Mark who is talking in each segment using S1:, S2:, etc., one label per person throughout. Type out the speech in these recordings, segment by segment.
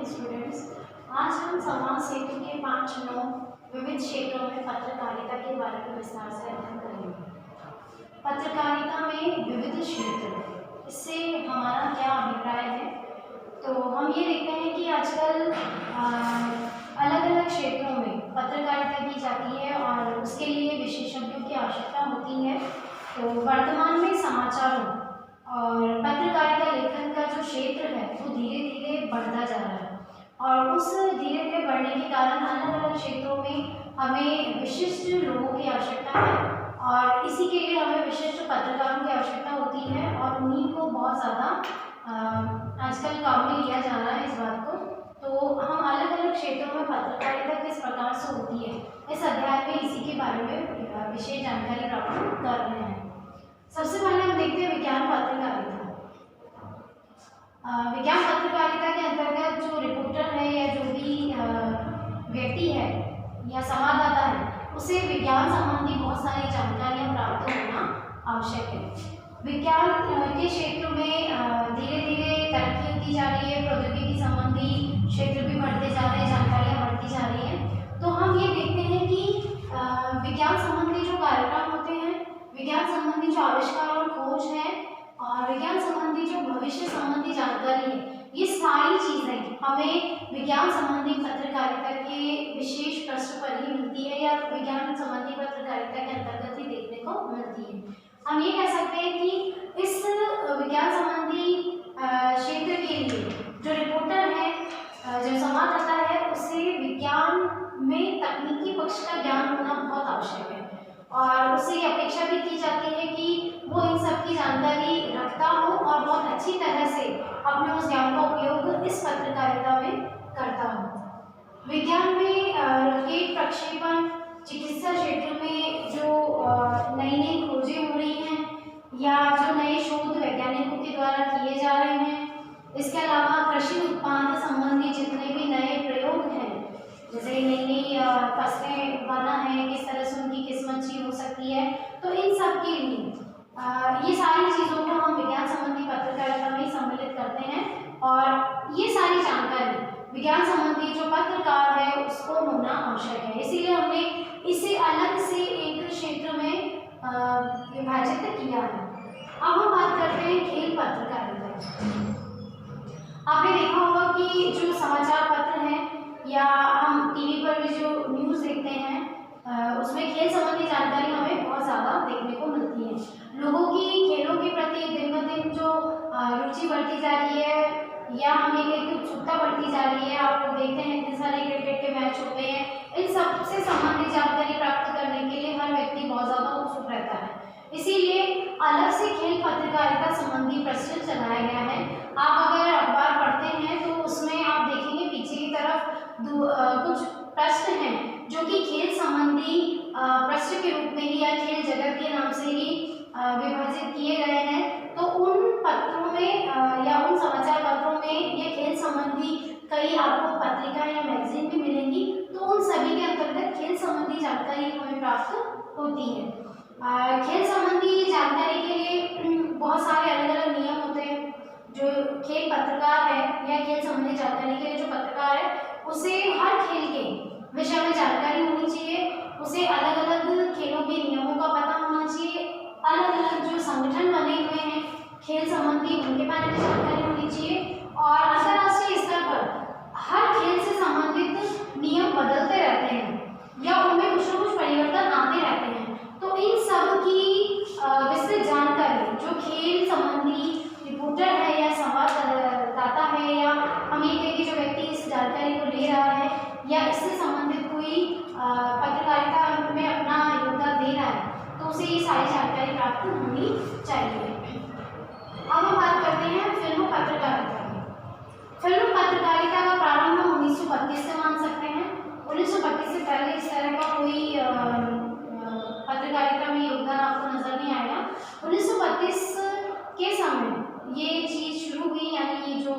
S1: Students, आज हम समाज सेतु के 5 नौ विविध क्षेत्रों में पत्रकारिता के बारे में विस्तार से अध्ययन करेंगे। पत्रकारिता में विविध क्षेत्र, इससे हमारा क्या अभिप्राय है? तो हम ये देखते हैं कि आजकल अलग अलग क्षेत्रों में पत्रकारिता की जाती है और उसके लिए विशेषज्ञों की आवश्यकता होती है। तो वर्तमान में समाचारों और पत्रकारिता लेखन का जो क्षेत्र है वो धीरे धीरे बढ़ता जा रहा है और उस धीरे धीरे बढ़ने के कारण अलग अलग क्षेत्रों में हमें विशिष्ट लोगों की आवश्यकता है और इसी के लिए हमें विशिष्ट पत्रकारों की आवश्यकता होती है और उन्हीं को बहुत ज़्यादा आजकल काम में लिया जा रहा है इस बात को। तो हम अलग अलग क्षेत्रों में पत्रकारिता किस प्रकार से होती है इस अध्याय में इसी के बारे में विशेष जानकारी प्राप्त कर रहे हैं। सबसे पहले हम देखते हैं विज्ञान पत्रकारिता। विज्ञान पत्रकारिता के अंतर्गत जो रिपोर्टर है या जो भी व्यक्ति है या संवाददाता है उसे विज्ञान संबंधी बहुत सारी जानकारियां प्राप्त होना आवश्यक है। विज्ञान के क्षेत्र में धीरे धीरे तरक्की होती जा रही है, प्रौद्योगिकी संबंधी क्षेत्र भी बढ़ते जा रहे हैं, जानकारियाँ बढ़ती जा रही हैं। तो हम ये देखते हैं कि विज्ञान संबंधी जो कार्यक्रम होते हैं, विज्ञान संबंधी जो आविष्कार और खोज है और विज्ञान संबंधी जो भविष्य संबंधी जानकारी है, ये सारी चीज़ें हमें विज्ञान संबंधी पत्रकारिता के विशेष पृष्ठ पर ही मिलती है या विज्ञान संबंधी पत्रकारिता के अंतर्गत ही देखने को मिलती है। हम ये कह सकते हैं कि इस विज्ञान संबंधी क्षेत्र के लिए जो रिपोर्टर है, जो संवाददाता है, उसे विज्ञान में तकनीकी पक्ष का ज्ञान होना बहुत आवश्यक है और उससे ये अपेक्षा भी की जाती है कि वो इन सब की जानकारी रखता हो और बहुत अच्छी तरह से अपने उस ज्ञान का उपयोग इस पत्रकारिता में करता हो। विज्ञान में रॉकेट प्रक्षेपण, चिकित्सा क्षेत्र में जो नई नई खोजें हो रही हैं या जो नए शोध वैज्ञानिकों के द्वारा किए जा रहे हैं, इसके अलावा कृषि उत्पाद संबंधी जितने भी नए प्रयोग हैं, जैसे नई नई फसलें उगाना है, किस तरह से उनकी किस्मत अच्छी हो सकती है, तो इन सब के लिए ये सारी चीज़ों को हम विज्ञान संबंधी पत्रकारिता में सम्मिलित करते हैं और ये सारी जानकारी विज्ञान संबंधी जो पत्रकार है उसको होना आवश्यक है। इसीलिए हमने इसे अलग से एक क्षेत्र में विभाजित किया है। अब हम बात करते हैं खेल पत्रकारिता। आपने देखा होगा कि जो समाचार पत्र हैं या हम टीवी पर भी जो न्यूज़ देखते हैं उसमें खेल संबंधी जानकारी हमें बहुत ज़्यादा देखने को मिलती है। लोगों की खेलों के प्रति दिन ब दिन जो रुचि बढ़ती जा रही है या हम ये कहें कि उत्सुकता बढ़ती जा रही है। आप लोग देखते हैं इतने सारे क्रिकेट के मैच होते हैं, इन सब से संबंधित जानकारी प्राप्त करने के लिए हर व्यक्ति बहुत ज़्यादा उत्सुक रहता है। इसीलिए अलग से खेल पत्रकारिता संबंधी प्रश्न चलाया गया है। आप अगर अखबार पढ़ते हैं तो उसमें आप देखेंगे पीछे की तरफ कुछ प्रश्न हैं जो कि खेल संबंधी प्रश्न के रूप में ही या खेल जगत के नाम से ही विभाजित किए गए हैं। तो उन पत्रों में या उन समाचार पत्रों में ये खेल संबंधी कई आपको पत्रिका या मैगजीन भी मिलेंगी, तो उन सभी के अंतर्गत खेल संबंधी जानकारी हमें प्राप्त होती है। खेल संबंधी जानकारी के लिए बहुत सारे अलग अलग नियम होते हैं। जो खेल पत्रकार है या खेल संबंधी जानकारी के लिए जो पत्रकार है उसे हर खेल के विषय में जानकारी होनी चाहिए, उसे अलग अलग खेलों के नियमों का पता होना चाहिए, अलग अलग जो संगठन बने हुए हैं खेल संबंधी उनके बारे में जानकारी होनी चाहिए और अंतर्राष्ट्रीय स्तर पर हर खेल से संबंधित नियम बदलते रहते हैं या उनमें कुछ न कुछ परिवर्तन आते रहते हैं। तो इन सब की विस्तृत जानकारी जो खेल संबंधी रिपोर्टर है या संवाददाता है या हम ये कहें कि जो व्यक्ति इस जानकारी को ले रहा है या इससे संबंधित कोई पत्रकारिता में अपना योगदान दे रहा है, तो उसे ये सारी जानकारी प्राप्त होनी चाहिए। अब हम बात करते हैं फिल्म पत्रकारिता की। फिल्म पत्रकारिता का प्रारंभ हम 1932 से मान सकते हैं। 1932 से पहले इस तरह का कोई पत्रकारिता में योगदान आपको नजर नहीं आएगा। 1932 के समय ये चीज़ शुरू हुई, यानी जो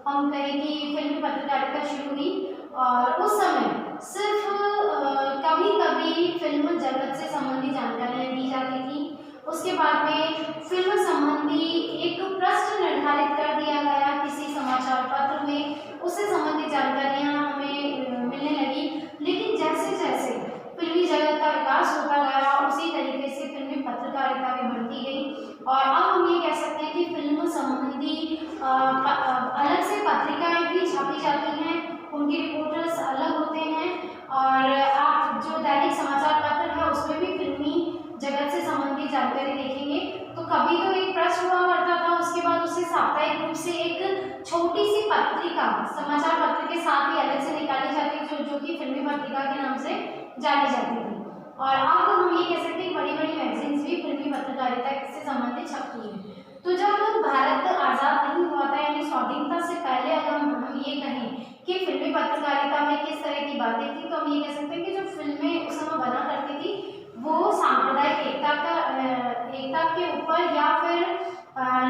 S1: हम कहें कि फिल्म पत्रकारिता शुरू हुई और उस समय सिर्फ कभी कभी फिल्म जगत से संबंधी जानकारियाँ दी जाती थी। उसके बाद में फिल्म संबंधी एक प्रश्न निर्धारित कर दिया गया किसी समाचार पत्र में, उससे संबंधित अलग से पत्रिकाएं भी छापी जाती हैं, उनके रिपोर्टर्स अलग होते हैं। और आप जो दैनिक समाचार पत्र है उसमें भी फिल्मी जगत से संबंधित जानकारी देखेंगे। तो कभी तो एक प्रेस हुआ करता था, उसके बाद उसे साप्ताहिक रूप से एक छोटी सी पत्रिका समाचार पत्र के साथ ही अलग से निकाली जाती थी, जो कि फिल्मी पत्रिका के नाम से जानी जाती थी। और अब हम ये कह सकते हैं बड़ी बड़ी मैगजीन्स भी फिल्मी पत्रकारिता से संबंधित छपती हैं। तो जब भारत आज़ाद नहीं हुआ था, यानी स्वाधीनता से पहले अगर हम ये कहें कि फिल्मी पत्रकारिता में किस तरह की बातें थी, तो हम ये कह सकते हैं कि जो फिल्में उस समय बना करती थी वो सांप्रदायिक एकता के ऊपर या फिर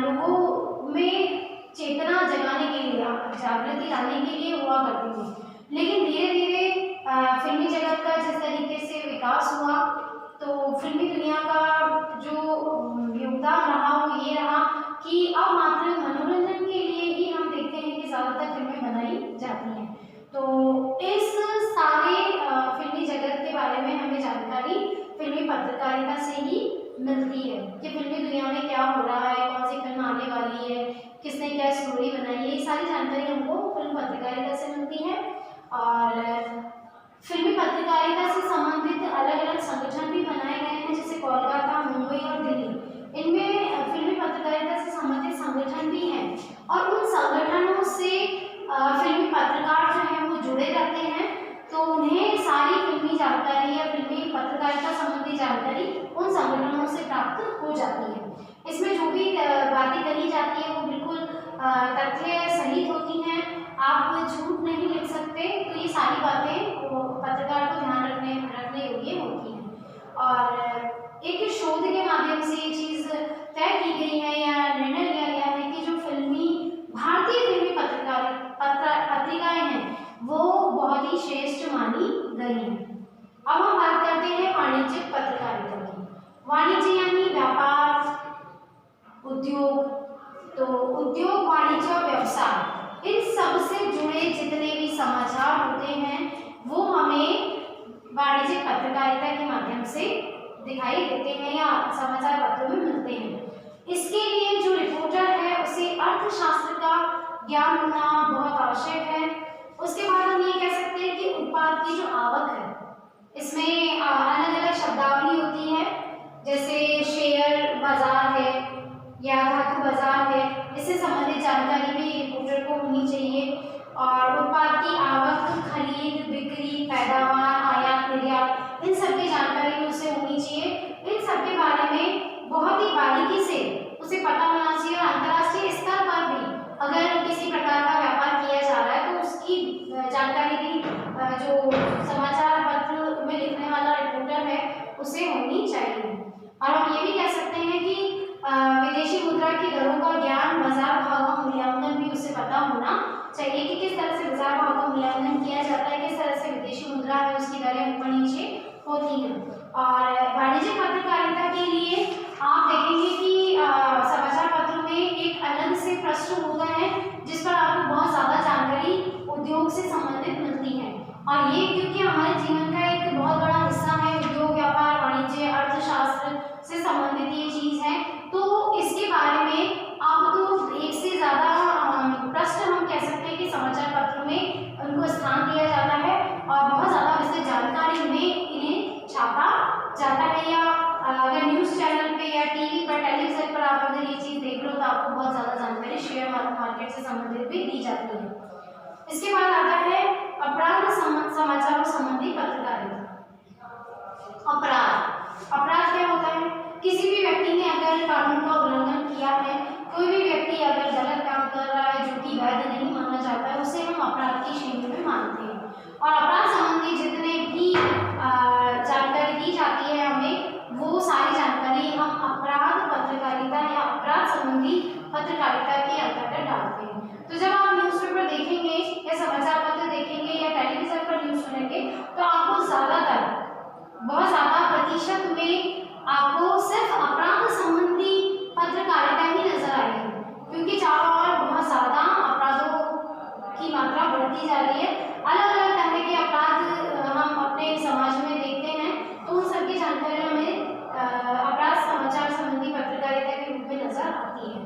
S1: लोगों में चेतना जगाने के लिए, जागृति लाने के लिए हुआ करती थी। लेकिन धीरे धीरे फिल्मी जगत का जिस तरीके से विकास हुआ, तो फिल्मी दुनिया का जो योगदान रहा वो ये रहा कि अब मात्र मनोरंजन के लिए ही हम देखते हैं कि ज़्यादातर फिल्में बनाई जाती हैं। तो इस सारे फिल्मी जगत के बारे में हमें जानकारी फिल्मी पत्रकारिता से ही मिलती है कि फिल्मी दुनिया में क्या हो रहा है, कौन सी फिल्म आने वाली है, किसने क्या स्टोरी बनाई है, ये सारी जानकारी हमको फिल्म पत्रकारिता से मिलती है। और फिल्मी पत्रकारिता से संबंधित अलग अलग संगठन भी बनाए गए हैं, जैसे कोलकाता, मुंबई और दिल्ली। इनमें फिल्मी पत्रकारिता से संबंधित संगठन भी हैं और उन संगठनों से फिल्मी पत्रकार जो हैं वो जुड़े रहते हैं, तो उन्हें सारी फिल्मी जानकारी या फिल्मी पत्रकारिता संबंधी जानकारी उन संगठनों से प्राप्त हो जाती है। इसमें जो भी बातें कही जाती है वो बिल्कुल तथ्य सहित होती हैं, आप झूठ नहीं लिख सकते। तो ये सारी बातें पत्रकार को ध्यान रखने योग्य होती हैं। और एक शोध के माध्यम से ये चीज़ तय की गई है या निर्णय लिया गया है कि जो भारतीय फिल्मी पत्रिकाएं हैं वो बहुत ही श्रेष्ठ मानी गई हैं। अब हम बात करते हैं वाणिज्यिक पत्रकारिता की। वाणिज्य यानी व्यापार, उद्योग। तो उद्योग, वाणिज्य और व्यवसाय, इन सब से जुड़े जितने भी समाचार होते हैं वो हमें वाणिज्यिक पत्रकारिता के माध्यम से दिखाई देते हैं या समाचार पत्रों में मिलते हैं। इसके लिए जो रिपोर्टर है उसे अर्थशास्त्र का ज्ञान होना बहुत आवश्यक है। उसके बाद हम ये कह सकते हैं कि उत्पाद की जो आवक है, इसमें अलग अलग शब्दावली होती है, जैसे शेयर बाजार है या धातु बाजार है, इससे संबंधित जानकारी भी रिपोर्टर को होनी चाहिए। और उत्पाद की आवक, खरीद, बिक्री, पैदावार, आयात निर्यात, इन सब की जानकारी भी उसे होनी चाहिए। इन सब के बारे में बहुत ही बारीकी से उसे पता होना चाहिए। और अंतर्राष्ट्रीय स्तर पर भी अगर किसी प्रकार का व्यापार किया जा रहा है तो उसकी जानकारी भी जो समाचार पत्र में लिखने वाला रिपोर्टर है उसे होनी चाहिए। और हम ये भी कह सकते हैं कि विदेशी मुद्रा की दरों का ज्ञान, बाजार भाव का मूल्यांकन भी उसे पता होना चाहिए कि किस तरह से बाजार भाव का मूल्यांकन किया जाता है, किस तरह से विदेशी मुद्रा है उसकी दरें ऊपर नीचे होती हैं। और वाणिज्यिक पत्रकारिता के लिए आप देखेंगे कि समाचार पत्रों में एक अलग से पृष्ठ होता है जिस पर आपको बहुत ज़्यादा जानकारी उद्योग से संबंधित मिलती है। और ये क्योंकि हमारे जीवन का एक बहुत बड़ा हिस्सा है, उद्योग, व्यापार, वाणिज्य, अर्थशास्त्र से संबंधित ये चीज़ है, तो इसके बारे में आप तो एक से ज़्यादा पृष्ठ हम कह सकते हैं कि समाचार पत्रों में उनको स्थान दिया जाता है और बहुत ज़्यादा विस्तृत जानकारी में इन्हें छापा जाता है। या अगर न्यूज़ चैनल पे या टीवी पर, टेलीविजन पर आप अगर ये चीज़ देख लो तो आपको बहुत ज़्यादा जानकारी शेयर मार्केट से संबंधित भी दी जाती है। इसके बाद आता है अपराध समाचारों संबंधी पत्रकारिता। अपराध क्या होता है? किसी भी व्यक्ति ने अगर कानून का उल्लंघन किया है, कोई भी व्यक्ति अगर गलत काम कर रहा है जो कि वैध नहीं माना जाता है, उसे हम अपराध की श्रेणी में मानते हैं। और अपराध संबंधी जितने भी जानकारी दी जाती है हमें, वो सारी जानकारी हम अपराध पत्रकारिता या अपराध संबंधी पत्रकारिता के अंतर्गत डालते हैं। तो जब आप न्यूज़पेपर देखेंगे या समाचार पत्र देखेंगे या टेलीविजन पर न्यूज़ सुनेंगे तो आपको ज़्यादातर बहुत ज़्यादा प्रतिशत में आपको सिर्फ अपराध संबंधी पत्रकारिता ही नजर आएगी, क्योंकि चारों ओर बहुत ज़्यादा अपराधों की मात्रा बढ़ती जा रही है। अलग अलग तरह के अपराध हम अपने समाज में देखते हैं, तो उन सबकी जानकारी हमें अपराध समाचार संबंधी पत्रकारिता के रूप में नजर आती है।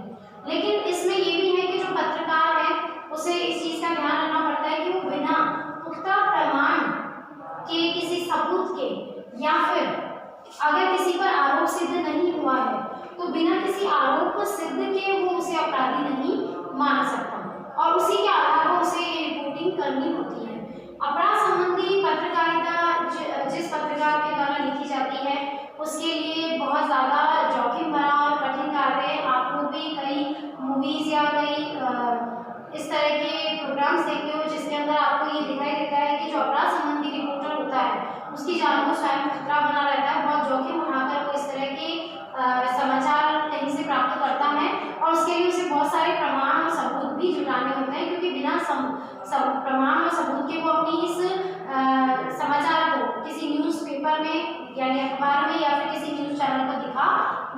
S1: लेकिन इसमें बिना किसी आरोप को सिद्ध किए वो उसे अपराधी नहीं मान सकता और उसी के आधार पर उसे रिपोर्टिंग करनी होती है। अपराध संबंधी पत्रकारिता जिस पत्रकार के द्वारा लिखी जाती है उसके लिए बहुत ज़्यादा जोखिम भरा और कठिन कार्य है। आप लोग भी कई मूवीज़ या कई इस तरह के प्रोग्राम्स देखते हो जिसके अंदर आपको ये दिखाई देता है कि जो अपराध संबंधी रिपोर्टर होता है उसकी जान को स्वयं खतरा बना रहता है। बहुत जोखिम उठाकर वो इस तरह के समाचार कहीं से प्राप्त करता है और उसके लिए उसे बहुत सारे प्रमाण और सबूत भी जुटाने होते हैं, क्योंकि बिना प्रमाण और सबूत के वो अपनी इस समाचार को किसी न्यूज़पेपर में यानी अखबार में या फिर किसी न्यूज़ चैनल पर दिखा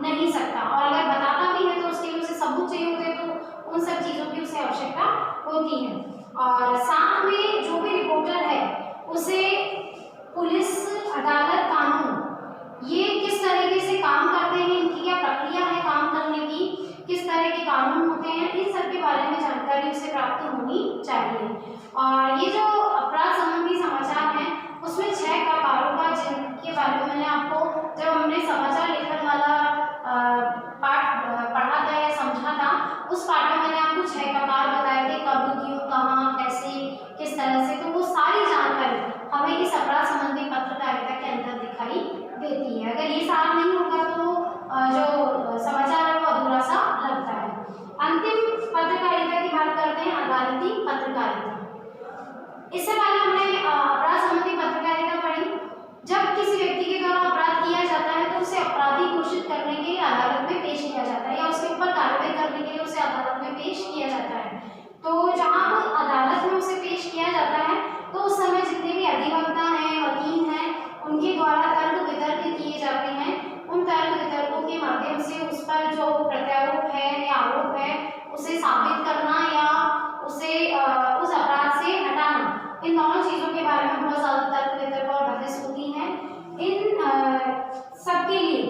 S1: नहीं सकता। और अगर बताता भी है तो उसके लिए उसे सबूत चाहिए होते हैं, तो उन सब चीज़ों की उसे आवश्यकता होती है। और साथ में जो भी रिपोर्टर है उसे पुलिस, अदालत, कानून ये किस तरीके से काम करते हैं, इनकी क्या प्रक्रिया है काम करने की, किस तरह के कानून होते हैं, इन सब के बारे में जानकारी उसे प्राप्त होनी चाहिए। और ये जो अपराध संबंधी समाचार हैं उसमें 6 प्रकारों का जिनके बारे में मैंने आपको जब हमने समाचार लेखन वाला पाठ पढ़ा था या समझा था उस पाठ में मैंने आपको 6 प्रकार बताए थे, कब, क्यों, कहाँ, कैसे, किस तरह से। तो वो सारी जानकारी हमें इस अपराध संबंधी पत्रकारिता के अंदर दिखाई देती है। अगर ये सार नहीं होगा तो जो समाचार है वो अधूरा सा लगता है। अंतिम पत्रकारिता की बात करते हैं, अदालती पत्रकारिता। इससे पहले हमने अपराध संबंधी पत्रकारिता पढ़ी। जब किसी व्यक्ति के द्वारा अपराध किया जाता है तो उसे अपराधी घोषित करने के लिए अदालत में पेश किया जाता है या उसके ऊपर कार्रवाई करने के लिए उसे अदालत में पेश किया जाता है। तो जहाँ अदालत में उसे पेश किया जाता है तो उस समय जितने भी अधिवक्ता हैं, वकील हैं, उनके द्वारा तर्क वितर्क किए जाते हैं। उन तर्क वितर्कों के माध्यम से उस पर जो प्रत्यारोप है या आरोप है उसे साबित करना या उसे उस अपराध से हटाना, इन दोनों चीज़ों के बारे में बहुत ज़्यादा तर्क वितर्क और बहस होती है। इन सबके लिए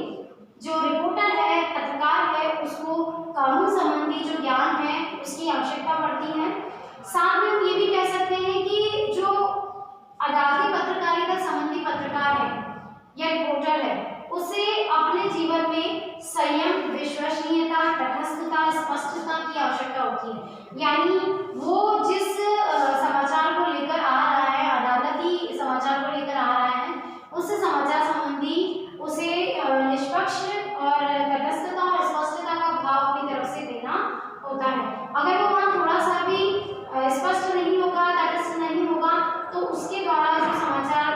S1: जो रिपोर्टर है, पत्रकार है, उसको कानून संबंधी जो ज्ञान है उसकी आवश्यकता पड़ती है। साथ में हम ये भी कह सकते हैं कि जो अदालती पत्रकारिता संबंधी पत्रकार है या रिपोर्टर है उसे अपने जीवन में संयम, विश्वसनीयता, तटस्थता, स्पष्टता की आवश्यकता होती है। यानी वो जिस समाचार को लेकर आ रहा है, अदालती समाचार को लेकर आ रहा है, उस समाचार संबंधी उसे निष्पक्ष और तटस्थता और स्पष्टता का भाव अपनी तरफ से देना होता है। अगर वो वहाँ थोड़ा सा भी स्पष्ट नहीं होगा, तटस्थ नहीं होगा, तो उसके द्वारा जो समाचार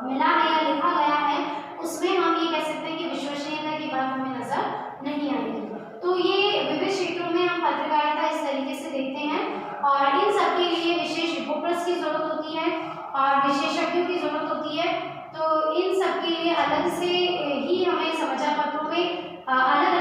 S1: मिला है या लिखा गया है उसमें हम ये कह सकते हैं कि विश्वसनीयता की बात हमें नजर नहीं आएगी। तो ये विविध क्षेत्रों में हम पत्रकारिता इस तरीके से देखते हैं और इन सब के लिए विशेष रिपोर्टर्स की जरूरत होती है और विशेषज्ञों की जरूरत होती है। तो इन सब के लिए अलग से ही हमें समाचार पत्रों में अलग